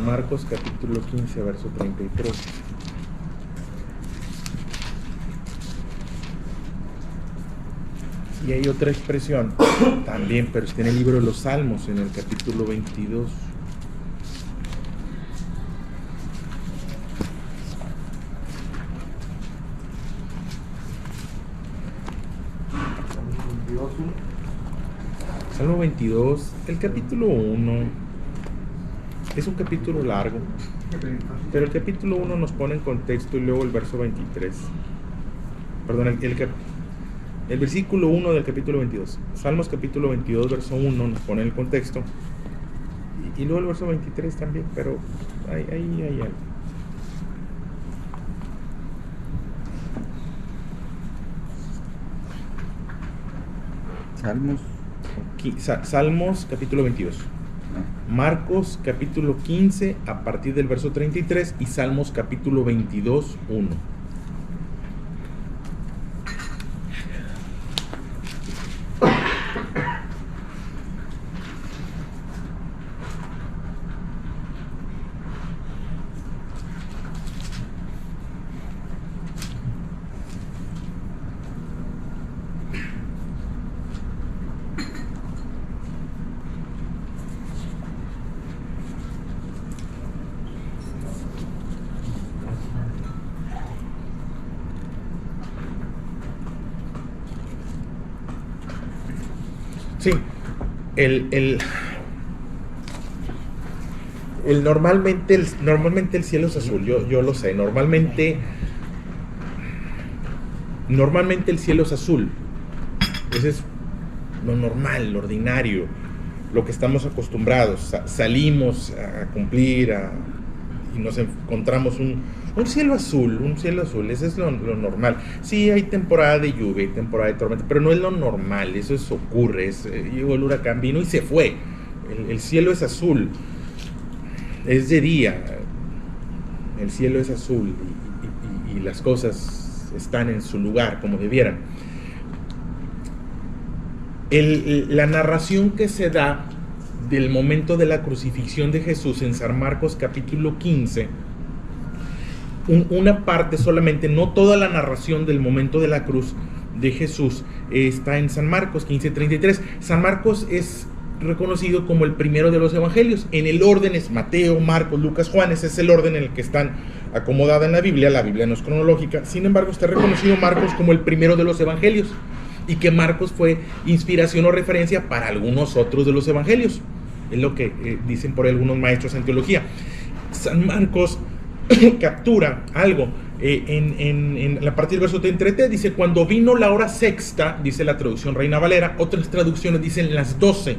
Marcos capítulo 15, verso 33. Y hay otra expresión también, pero está en el libro de los Salmos, en el capítulo 22. Salmo 22, el capítulo 1, es un capítulo largo, pero el capítulo 1 nos pone en contexto y luego el verso 23. Perdón, el versículo 1 del capítulo 22. Salmos capítulo 22, verso 1 nos pone en el contexto. Y luego el verso 23 también, pero ahí hay algo. Salmos capítulo 22. Marcos capítulo 15 a partir del verso 33 y Salmos capítulo 22, 1. Sí, normalmente el cielo es azul, yo lo sé, normalmente el cielo es azul. Ese es lo normal, lo ordinario, lo que estamos acostumbrados. Salimos a cumplir y nos encontramos un cielo azul, ese es lo normal. Sí, hay temporada de lluvia, hay temporada de tormenta, pero no es lo normal, eso ocurre. Llegó el huracán, vino y se fue. El cielo es azul, es de día, el cielo es azul y las cosas están en su lugar como debieran. La narración que se da del momento de la crucifixión de Jesús en San Marcos capítulo 15, una parte solamente, no toda la narración del momento de la cruz de Jesús está en San Marcos 15:33. San Marcos es reconocido como el primero de los evangelios. En el orden es Mateo, Marcos, Lucas, Juan. Ese es el orden en el que están acomodada en la Biblia. La Biblia no es cronológica. Sin embargo, está reconocido Marcos como el primero de los evangelios, y que Marcos fue inspiración o referencia para algunos otros de los evangelios. Es lo que dicen por algunos maestros en teología. San Marcos captura algo en la partir del verso 33, dice: cuando vino la hora sexta, dice la traducción Reina Valera. Otras traducciones dicen las 12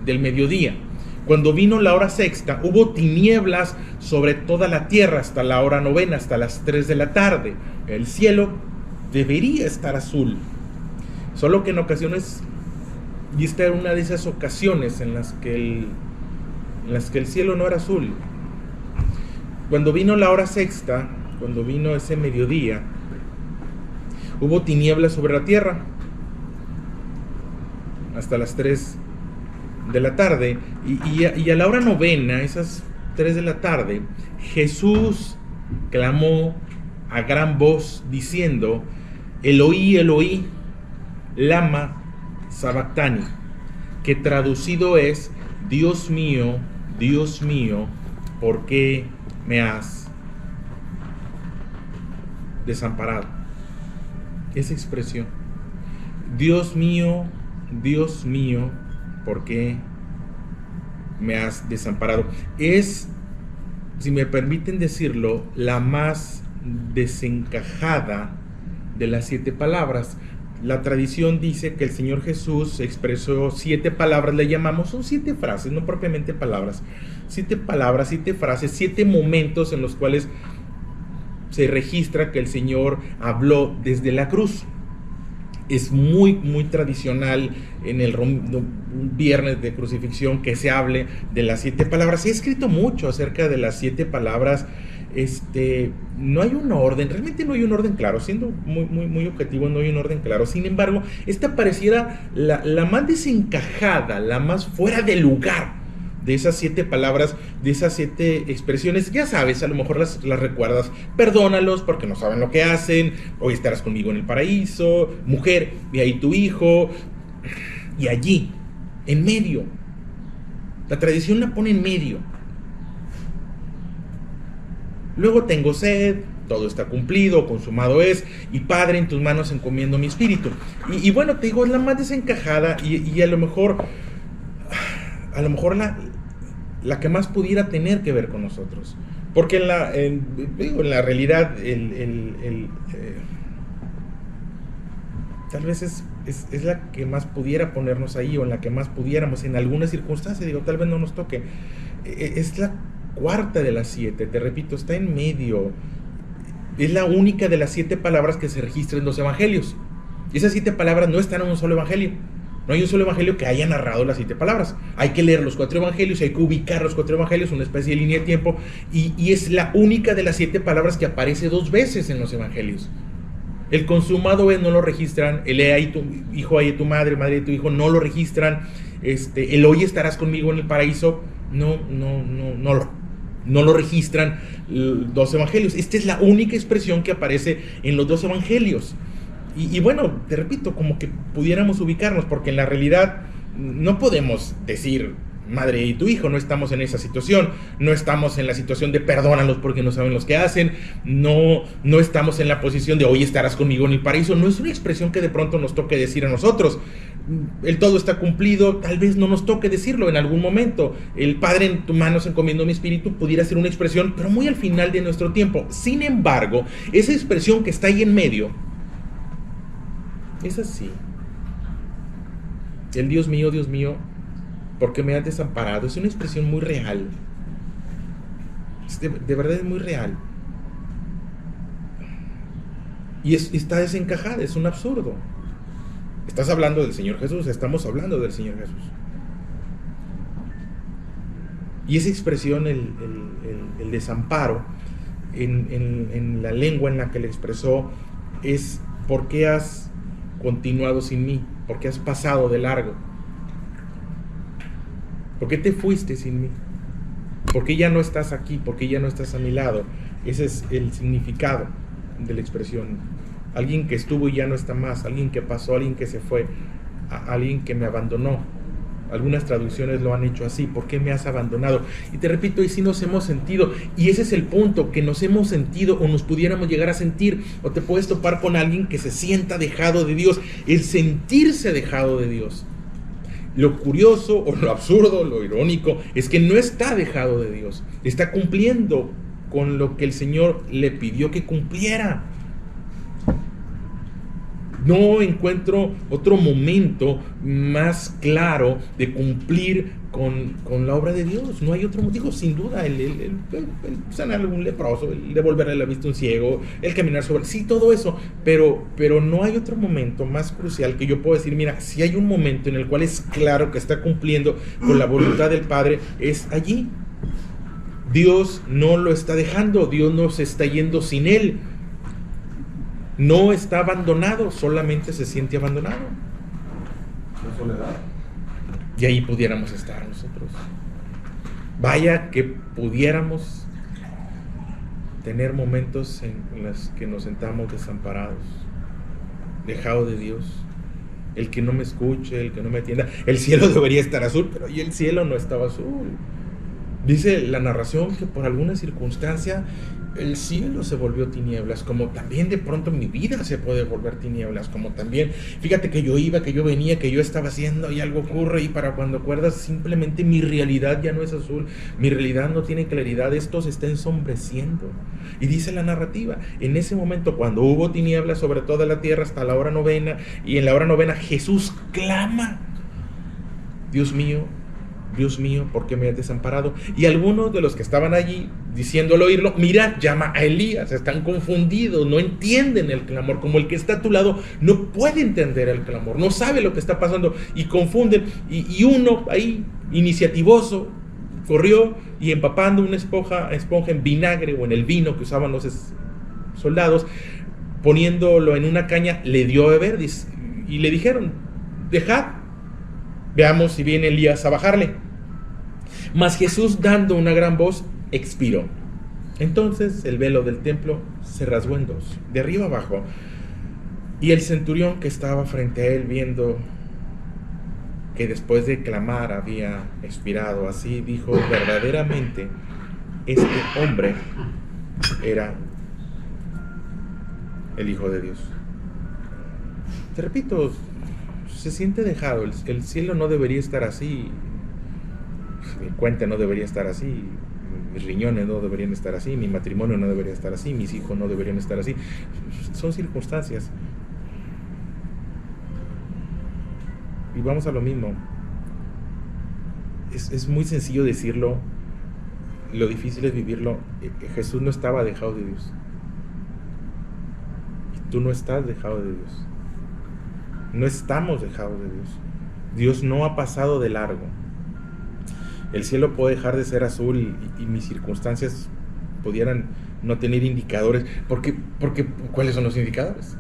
del mediodía. Cuando vino la hora sexta, hubo tinieblas sobre toda la tierra hasta la hora novena, hasta las 3 de la tarde. El cielo debería estar azul, solo que en ocasiones, y esta era una de esas ocasiones en las que el cielo no era azul. Cuando vino la hora sexta, cuando vino ese mediodía, hubo tinieblas sobre la tierra hasta las 3 de la tarde, y a la hora novena, esas 3 de la tarde, Jesús clamó a gran voz diciendo: Eloí, Eloí, lama sabactani, que traducido es: Dios mío, ¿por qué me has desamparado? Esa expresión, Dios mío, ¿por qué me has desamparado?, es, si me permiten decirlo, la más desencajada de las 7 palabras. La tradición dice que el Señor Jesús expresó 7 palabras, le llamamos, son 7 frases, no propiamente palabras, 7 palabras, 7 frases, 7 momentos en los cuales se registra que el Señor habló desde la cruz. Es muy tradicional en el viernes de crucifixión que se hable de las 7 palabras. Se ha escrito mucho acerca de las 7 palabras. No hay un orden, realmente no hay un orden claro, siendo muy objetivo, no hay un orden claro. Sin embargo, esta pareciera la más desencajada, la más fuera de lugar de esas 7 palabras, de esas 7 expresiones. Ya sabes, a lo mejor las recuerdas. Perdónalos porque no saben lo que hacen. Hoy estarás conmigo en el paraíso. Mujer, y ahí tu hijo. Y allí, en medio. La tradición la pone en medio. Luego tengo sed, todo está cumplido, consumado es, y Padre, en tus manos encomiendo mi espíritu. Y bueno, te digo, es la más desencajada y a lo mejor la que más pudiera tener que ver con nosotros. Porque en la realidad, tal vez es la que más pudiera ponernos ahí, o en la que más pudiéramos, en alguna circunstancia, digo, tal vez no nos toque. Es la cuarta de las 7, te repito, está en medio. Es la única de las 7 palabras que se registra en los evangelios. Y esas 7 palabras no están en un solo evangelio. No hay un solo evangelio que haya narrado las 7 palabras. Hay que leer los 4 evangelios, hay que ubicar los 4 evangelios, una especie de línea de tiempo, y es la única de las 7 palabras que aparece 2 veces en los evangelios. El consumado es no lo registran, el he ahí tu hijo, ahí tu madre, madre de tu hijo, no lo registran. El hoy estarás conmigo en el paraíso, no lo registran 2 evangelios. Esta es la única expresión que aparece en los 2 evangelios. Y bueno, te repito, como que pudiéramos ubicarnos, porque en la realidad no podemos decir madre y tu hijo, no estamos en esa situación, no estamos en la situación de perdónalos porque no saben los que hacen, no estamos en la posición de hoy estarás conmigo en el paraíso. No es una expresión que de pronto nos toque decir a nosotros. El todo está cumplido, tal vez no nos toque decirlo en algún momento. El Padre, en tus manos encomiendo mi espíritu, pudiera ser una expresión, pero muy al final de nuestro tiempo. Sin embargo, esa expresión que está ahí en medio es así: el Dios mío, ¿por qué me has desamparado? Es una expresión muy real. De verdad es muy real. Y está desencajada, es un absurdo. Estás hablando del Señor Jesús, estamos hablando del Señor Jesús. Y esa expresión, el desamparo, en la lengua en la que le expresó, es: ¿por qué has continuado sin mí? ¿Por qué has pasado de largo? ¿Por qué te fuiste sin mí? ¿Por qué ya no estás aquí? ¿Por qué ya no estás a mi lado? Ese es el significado de la expresión. Alguien que estuvo y ya no está más, alguien que pasó, alguien que se fue, alguien que me abandonó. Algunas traducciones lo han hecho así: ¿por qué me has abandonado? Y te repito, y sí nos hemos sentido, y ese es el punto, que nos hemos sentido o nos pudiéramos llegar a sentir, o te puedes topar con alguien que se sienta dejado de Dios. El sentirse dejado de Dios, lo curioso o lo absurdo, lo irónico, es que no está dejado de Dios, está cumpliendo con lo que el Señor le pidió que cumpliera. No encuentro otro momento más claro de cumplir con la obra de Dios. No hay otro motivo, sin duda. El sanar a un leproso, el devolverle la vista a un ciego, el caminar sobre... Sí, todo eso. Pero no hay otro momento más crucial que yo puedo decir: mira, si hay un momento en el cual es claro que está cumpliendo con la voluntad del Padre, es allí. Dios no lo está dejando, Dios no se está yendo sin él. No está abandonado, solamente se siente abandonado. La soledad. Y ahí pudiéramos estar nosotros. Vaya que pudiéramos tener momentos en los que nos sentamos desamparados, dejados de Dios. El que no me escuche, el que no me atienda. El cielo debería estar azul, pero y el cielo no estaba azul. Dice la narración que por alguna circunstancia el cielo se volvió tinieblas, como también de pronto mi vida se puede volver tinieblas, como también, fíjate que yo iba, que yo venía, que yo estaba haciendo y algo ocurre, y para cuando acuerdas simplemente mi realidad ya no es azul, mi realidad no tiene claridad, esto se está ensombreciendo. Y dice la narrativa, en ese momento cuando hubo tinieblas sobre toda la tierra hasta la hora novena, y en la hora novena Jesús clama: Dios mío, ¿por qué me has desamparado? Y algunos de los que estaban allí, diciéndolo, oírlo, mira, llama a Elías. Están confundidos, no entienden el clamor, como el que está a tu lado no puede entender el clamor, no sabe lo que está pasando, y confunden, y uno ahí, iniciativoso, corrió y empapando una esponja en vinagre o en el vino que usaban los soldados, poniéndolo en una caña, le dio a beber, y le dijeron: dejad, veamos si viene Elías a bajarle. Mas Jesús, dando una gran voz, expiró. Entonces el velo del templo se rasgó en dos, de arriba abajo. Y el centurión que estaba frente a él, viendo que después de clamar había expirado así, dijo: verdaderamente este hombre era el Hijo de Dios. Te repito, se siente dejado. El cielo no debería estar así, mi cuenta no debería estar así, mis riñones no deberían estar así, mi matrimonio no debería estar así, mis hijos no deberían estar así. Son circunstancias. Y vamos a lo mismo. Es muy sencillo decirlo, lo difícil es vivirlo. Jesús no estaba dejado de Dios. Y tú no estás dejado de Dios. No estamos dejados de Dios. Dios no ha pasado de largo. El cielo puede dejar de ser azul y mis circunstancias pudieran no tener indicadores. Porque, ¿cuáles son los indicadores?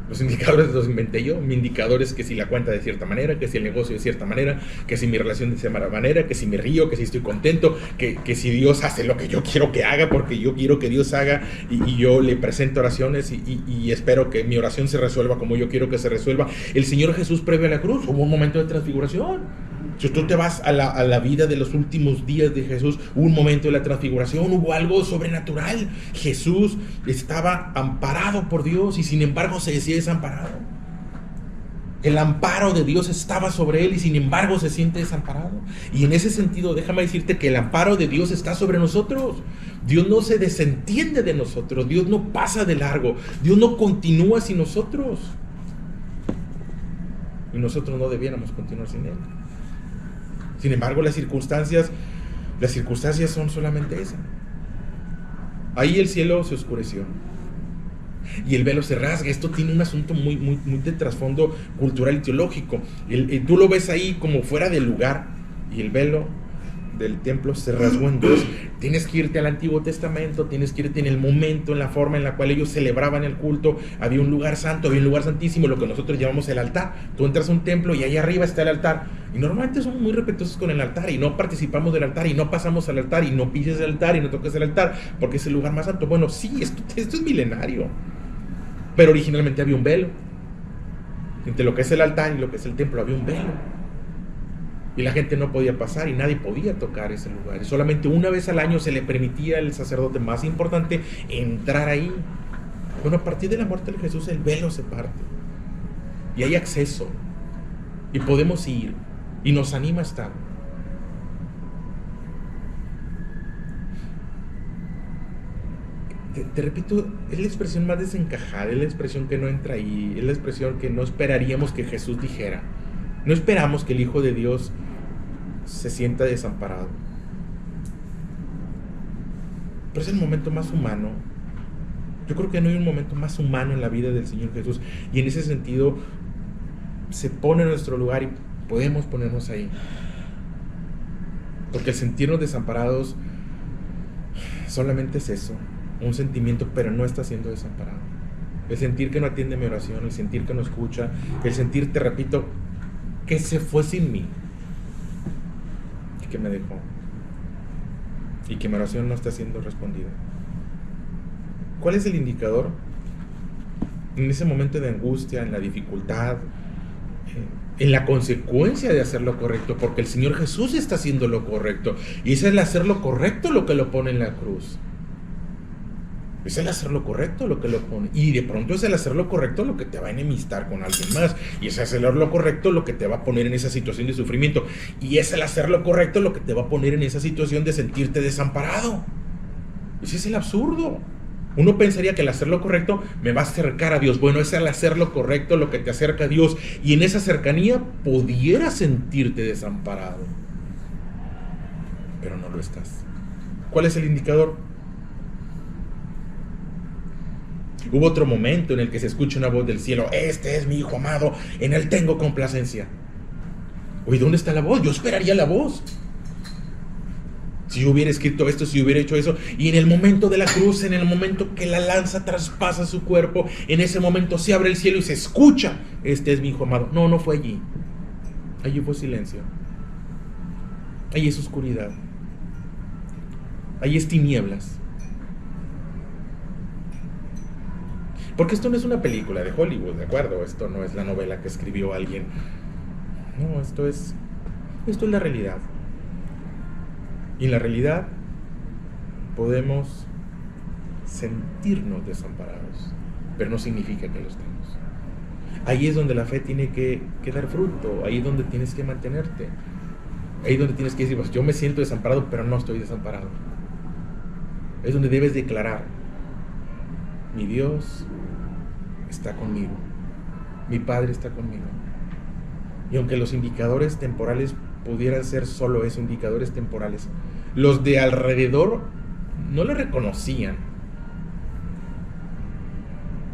Los indicadores los inventé yo. Mi indicador es que si la cuenta de cierta manera, que si el negocio de cierta manera, que si mi relación de cierta manera, que si me río, que si estoy contento, que si Dios hace lo que yo quiero que haga, porque yo quiero que Dios haga, y yo le presento oraciones y espero que mi oración se resuelva como yo quiero que se resuelva. El Señor Jesús, previo a la cruz, hubo un momento de transfiguración. Si tú te vas a la vida de los últimos días de Jesús, hubo un momento de la transfiguración, hubo algo sobrenatural. Jesús estaba amparado por Dios y sin embargo se decía desamparado. El amparo de Dios estaba sobre él y sin embargo se siente desamparado. Y en ese sentido, déjame decirte que el amparo de Dios está sobre nosotros. Dios no se desentiende de nosotros, Dios no pasa de largo, Dios no continúa sin nosotros. Y nosotros no debiéramos continuar sin él. Sin embargo, las circunstancias son solamente esas. Ahí el cielo se oscureció y el velo se rasga. Esto tiene un asunto muy de trasfondo cultural y teológico. Tú lo ves ahí como fuera de lugar, y el velo del templo se rasgó en dos. Tienes que irte al Antiguo Testamento, tienes que irte en el momento, en la forma en la cual ellos celebraban el culto. Había un lugar santo, había un lugar santísimo, lo que nosotros llamamos el altar. Tú entras a un templo y ahí arriba está el altar, y normalmente somos muy respetuosos con el altar y no participamos del altar y no pasamos al altar y no pises el altar y no toques el altar porque es el lugar más santo. Bueno, sí, esto es milenario, pero originalmente había un velo entre lo que es el altar y lo que es el templo. Había un velo y la gente no podía pasar y nadie podía tocar ese lugar, y solamente una vez al año se le permitía al sacerdote más importante entrar ahí. Bueno, a partir de la muerte de Jesús el velo se parte y hay acceso y podemos ir, y nos anima a estar. Te repito, es la expresión más desencajada, es la expresión que no entra ahí, es la expresión que no esperaríamos que Jesús dijera. No esperamos que el Hijo de Dios se sienta desamparado. Pero es el momento más humano. Yo creo que no hay un momento más humano en la vida del Señor Jesús, y en ese sentido se pone en nuestro lugar y podemos ponernos ahí. Porque el sentirnos desamparados solamente es eso, un sentimiento, pero no está siendo desamparado. El sentir que no atiende mi oración, el sentir que no escucha, el sentir, te repito, que se fue sin mí y que me dejó y que mi oración no está siendo respondida. ¿Cuál es el indicador? En ese momento de angustia, en la dificultad, en la consecuencia de hacer lo correcto, porque el Señor Jesús está haciendo lo correcto, y es el hacer lo correcto lo que lo pone en la cruz. Es el hacer lo correcto lo que lo pone, y de pronto es el hacer lo correcto lo que te va a enemistar con alguien más, y es hacer lo correcto lo que te va a poner en esa situación de sufrimiento, y es el hacer lo correcto lo que te va a poner en esa situación de sentirte desamparado. Ese es el absurdo. Uno pensaría que el hacer lo correcto me va a acercar a Dios. Bueno, es el hacer lo correcto lo que te acerca a Dios, y en esa cercanía pudieras sentirte desamparado, pero no lo estás. ¿Cuál es el indicador? Hubo otro momento en el que se escucha una voz del cielo: este es mi Hijo amado, en él tengo complacencia. Oye, ¿dónde está la voz? Yo esperaría la voz. Si yo hubiera escrito esto, si yo hubiera hecho eso, y en el momento de la cruz, en el momento que la lanza traspasa su cuerpo, en ese momento se abre el cielo y se escucha: este es mi Hijo amado. No, no fue allí. Allí fue silencio. Allí es oscuridad. ahí es tinieblas. Porque esto no es una película de Hollywood, ¿de acuerdo? Esto no es la novela que escribió alguien. No, esto es la realidad. Y en la realidad podemos sentirnos desamparados, pero no significa que lo estemos. Ahí es donde la fe tiene que dar fruto, ahí es donde tienes que mantenerte. Ahí es donde tienes que decir, pues yo me siento desamparado, pero no estoy desamparado. Es donde debes declarar, mi Dios está conmigo, mi Padre está conmigo. Y aunque los indicadores temporales pudieran ser solo eso, indicadores temporales, los de alrededor no lo reconocían.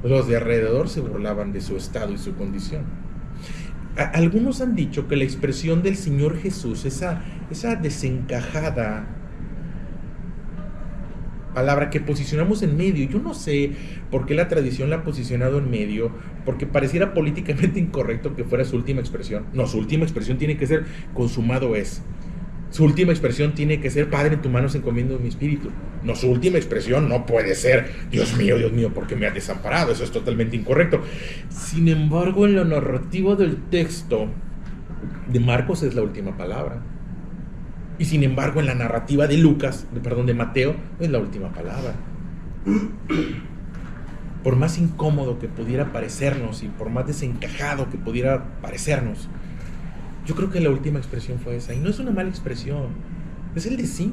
Los de alrededor se burlaban de su estado y su condición. Algunos han dicho que la expresión del Señor Jesús, esa desencajada palabra que posicionamos en medio, yo no sé por qué la tradición la ha posicionado en medio, porque pareciera políticamente incorrecto que fuera su última expresión. No, su última expresión tiene que ser consumado es. Su última expresión tiene que ser, Padre, en tus manos encomiendo mi espíritu. No, su última expresión no puede ser, Dios mío, ¿por qué me has desamparado? Eso es totalmente incorrecto. Sin embargo, en lo narrativo del texto de Marcos es la última palabra. Y sin embargo, en la narrativa de de Mateo, es la última palabra. Por más incómodo que pudiera parecernos y por más desencajado que pudiera parecernos, yo creo que la última expresión fue esa. Y no es una mala expresión, es el decir,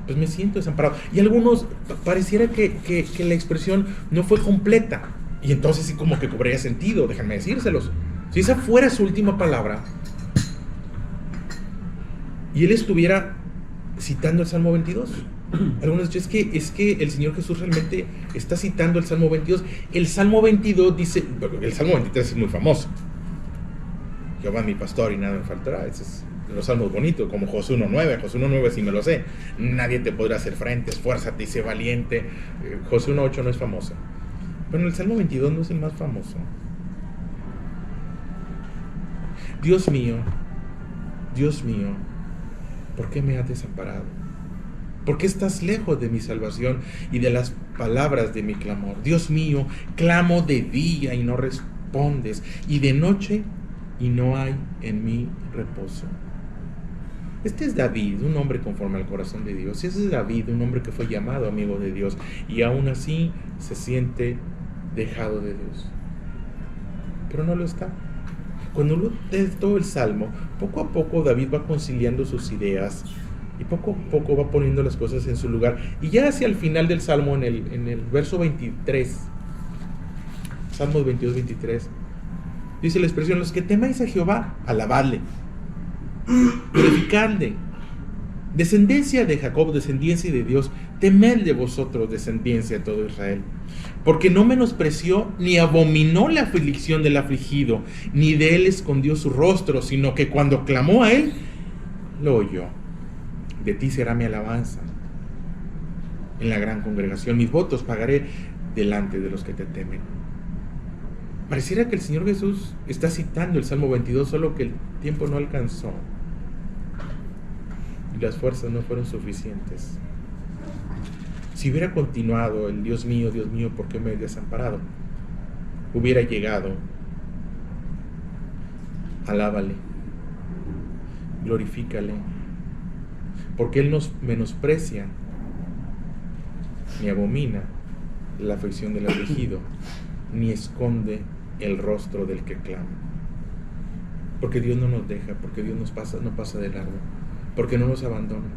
pues me siento desamparado. Y algunos pareciera que la expresión no fue completa. Y entonces sí como que cobraría sentido, déjenme decírselos. Si esa fuera su última palabra, y él estuviera citando el Salmo 22. Algunos dicen, es que el Señor Jesús realmente está citando el Salmo 22. El Salmo 22 dice, el Salmo 23 es muy famoso. Jehová mi pastor y nada me faltará. Ese es de los salmos bonitos, como Josué 1.9. Josué 1.9 sí me lo sé. Nadie te podrá hacer frente, esfuérzate y sé valiente. Josué 1.8 no es famoso. Pero el Salmo 22 no es el más famoso. Dios mío, ¿por qué me has desamparado? ¿Por qué estás lejos de mi salvación y de las palabras de mi clamor? Dios mío, clamo de día y no respondes, y de noche y no hay en mí reposo. Este es David, un hombre conforme al corazón de Dios. Ese es David, un hombre que fue llamado amigo de Dios y aún así se siente dejado de Dios. Pero no lo está. Cuando uno lee todo el Salmo, poco a poco David va conciliando sus ideas y poco a poco va poniendo las cosas en su lugar. Y ya hacia el final del Salmo, en el verso 23, Salmos 22, 23, dice la expresión, los que temáis a Jehová, alabadle, glorificadle. Descendencia de Jacob, descendencia de Dios, temed de vosotros, descendencia de todo Israel. Porque no menospreció ni abominó la aflicción del afligido, ni de él escondió su rostro, sino que cuando clamó a él, lo oyó. De ti será mi alabanza en la gran congregación. Mis votos pagaré delante de los que te temen. Pareciera que el Señor Jesús está citando el Salmo 22, solo que el tiempo no alcanzó y las fuerzas no fueron suficientes. Si hubiera continuado el Dios mío, ¿por qué me has desamparado? Hubiera llegado, alábale, glorifícale, porque Él nos menosprecia ni abomina la aflicción del afligido, ni esconde el rostro del que clama. Porque Dios no nos deja, porque Dios no pasa de largo, porque no nos abandona,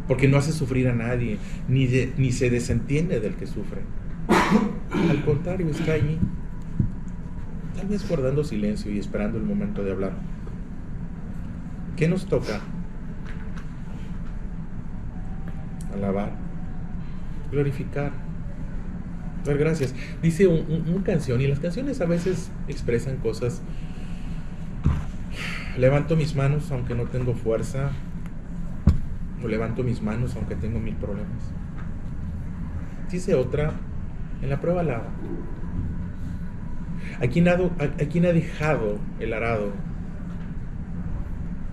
porque no hace sufrir a nadie, ni se desentiende del que sufre. Al contrario, está allí, tal vez guardando silencio y esperando el momento de hablar. ¿Qué nos toca? Alabar, glorificar, dar gracias. Dice una canción, y las canciones a veces expresan cosas. Levanto mis manos aunque no tengo fuerza, o levanto mis manos aunque tengo 1000 problemas. Dice otra, en la prueba alaba. ¿A quién ha dejado el arado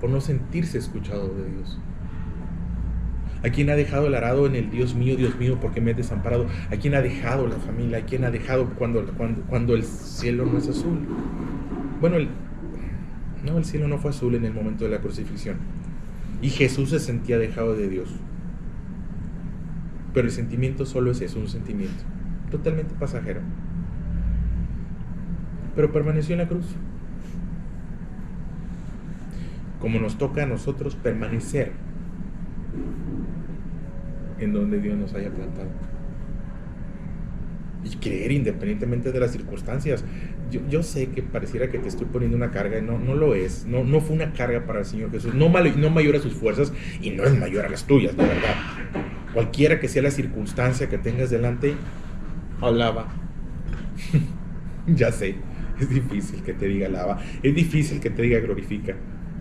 por no sentirse escuchado de Dios? ¿A quién ha dejado el arado en el Dios mío, ¿por qué me has desamparado? ¿A quién ha dejado la familia? ¿A quién ha dejado cuando el cielo no es azul? Bueno, el cielo no fue azul en el momento de la crucifixión. Y Jesús se sentía dejado de Dios. Pero el sentimiento solo es eso, un sentimiento. Totalmente pasajero. Pero permaneció en la cruz. Como nos toca a nosotros permanecer en donde Dios nos haya plantado. Y creer independientemente de las circunstancias. Yo sé que pareciera que te estoy poniendo una carga, no lo es. No fue una carga para el Señor Jesús. No mayor a sus fuerzas y no es mayor a las tuyas, de verdad. Cualquiera que sea la circunstancia que tengas delante, alaba. Ya sé, es difícil que te diga alaba. Es difícil que te diga glorifica.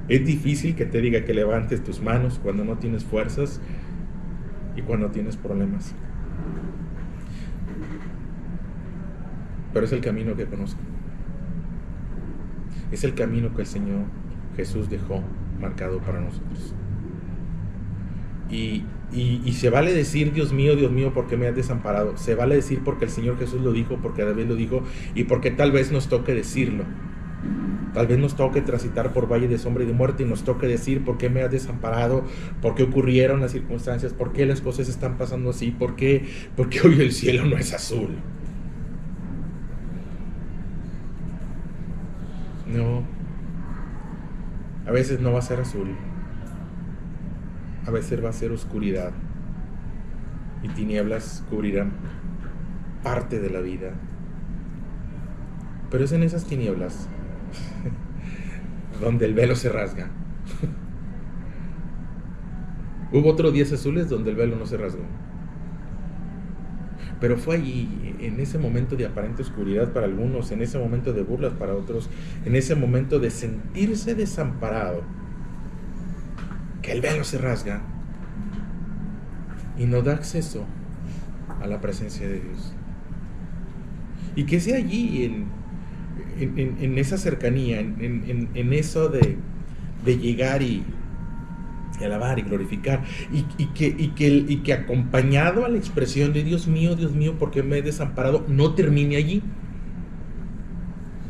Es difícil que te diga que levantes tus manos cuando no tienes fuerzas y cuando tienes problemas. Pero es el camino que conozco. Es el camino que el Señor Jesús dejó marcado para nosotros. Y se vale decir, Dios mío, ¿por qué me has desamparado? Se vale decir porque el Señor Jesús lo dijo, porque David lo dijo, y porque tal vez nos toque decirlo. Tal vez nos toque transitar por valle de sombra y de muerte y nos toque decir por qué me has desamparado, por qué ocurrieron las circunstancias, por qué las cosas están pasando así, por qué hoy el cielo no es azul. No, a veces no va a ser azul, a veces va a ser oscuridad y tinieblas cubrirán parte de la vida. Pero es en esas tinieblas donde el velo se rasga. Hubo otros días azules donde el velo no se rasgó. Pero fue allí, en ese momento de aparente oscuridad para algunos, en ese momento de burlas para otros, en ese momento de sentirse desamparado, que el velo se rasga y nos da acceso a la presencia de Dios. Y que sea allí, en esa cercanía, en eso de llegar y alabar y glorificar, y que acompañado a la expresión de Dios mío, ¿por qué me he desamparado?, no termine allí,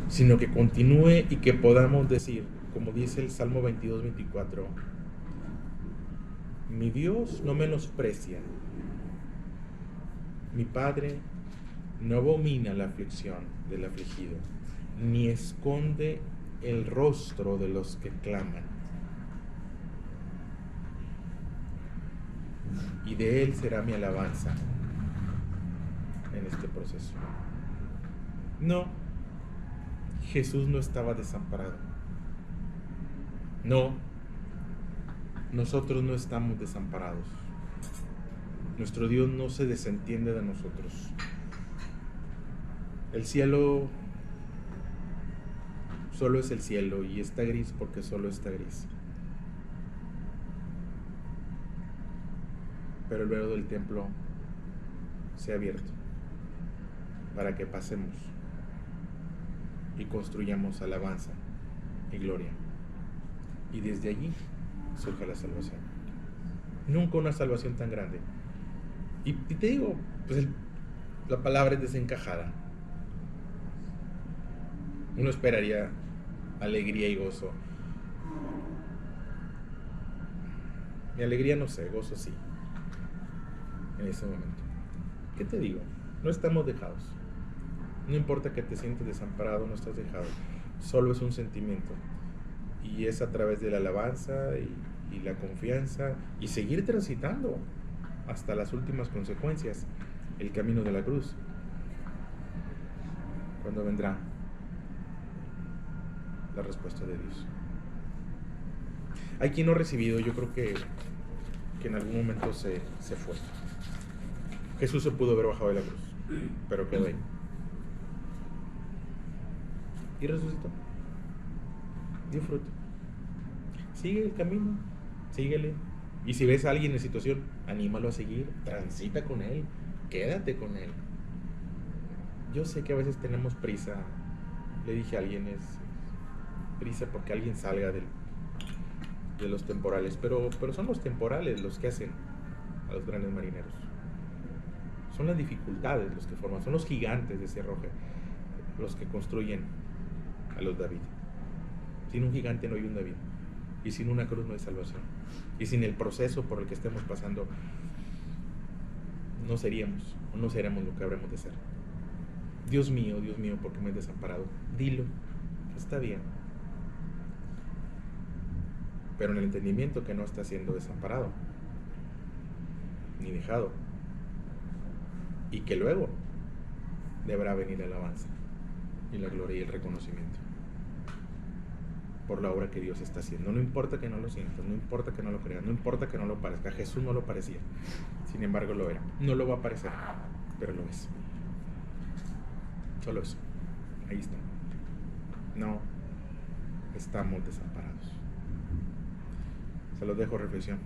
sino que continúe y que podamos decir, como dice el Salmo 22-24, mi Dios no menosprecia, mi Padre no abomina la aflicción del afligido, ni esconde el rostro de los que claman. Y de Él será mi alabanza en este proceso. No, Jesús no estaba desamparado. No, nosotros no estamos desamparados. Nuestro Dios no se desentiende de nosotros. El cielo solo es el cielo y está gris porque solo está gris. Pero el velo del templo se ha abierto para que pasemos y construyamos alabanza y gloria. Y desde allí surge la salvación. Nunca una salvación tan grande. Y te digo, pues la palabra es desencajada. Uno esperaría alegría y gozo. Mi alegría no sé, gozo sí. En ese momento, ¿qué te digo? No estamos dejados. No importa que te sientes desamparado, no estás dejado. Solo es un sentimiento. Y es a través de la alabanza y la confianza y seguir transitando hasta las últimas consecuencias el camino de la cruz. Cuando vendrá la respuesta de Dios. Hay quien no ha recibido, yo creo que en algún momento se fue. Jesús se pudo haber bajado de la cruz, pero quedó ahí. Y resucitó. Dio fruto. Sigue el camino, síguele. Y si ves a alguien en situación, anímalo a seguir, transita con él, quédate con él. Yo sé que a veces tenemos prisa. Le dije a alguien, es prisa porque alguien salga de los temporales, pero son los temporales los que hacen a los grandes marineros. Son las dificultades los que forman, son los gigantes de ese arroje los que construyen a los David. Sin un gigante no hay un David, y sin una cruz no hay salvación, y sin el proceso por el que estemos pasando no seríamos o no seremos lo que habremos de ser. Dios mío, ¿por qué me has desamparado? Dilo, está bien, pero en el entendimiento que no está siendo desamparado ni dejado, y que luego deberá venir la alabanza y la gloria y el reconocimiento por la obra que Dios está haciendo. No importa que no lo sientas, no importa que no lo creas, no importa que no lo parezca. Jesús no lo parecía, sin embargo lo era. No lo va a parecer, pero lo es. Solo eso. Ahí está. No estamos desamparados. Se los dejo reflexión.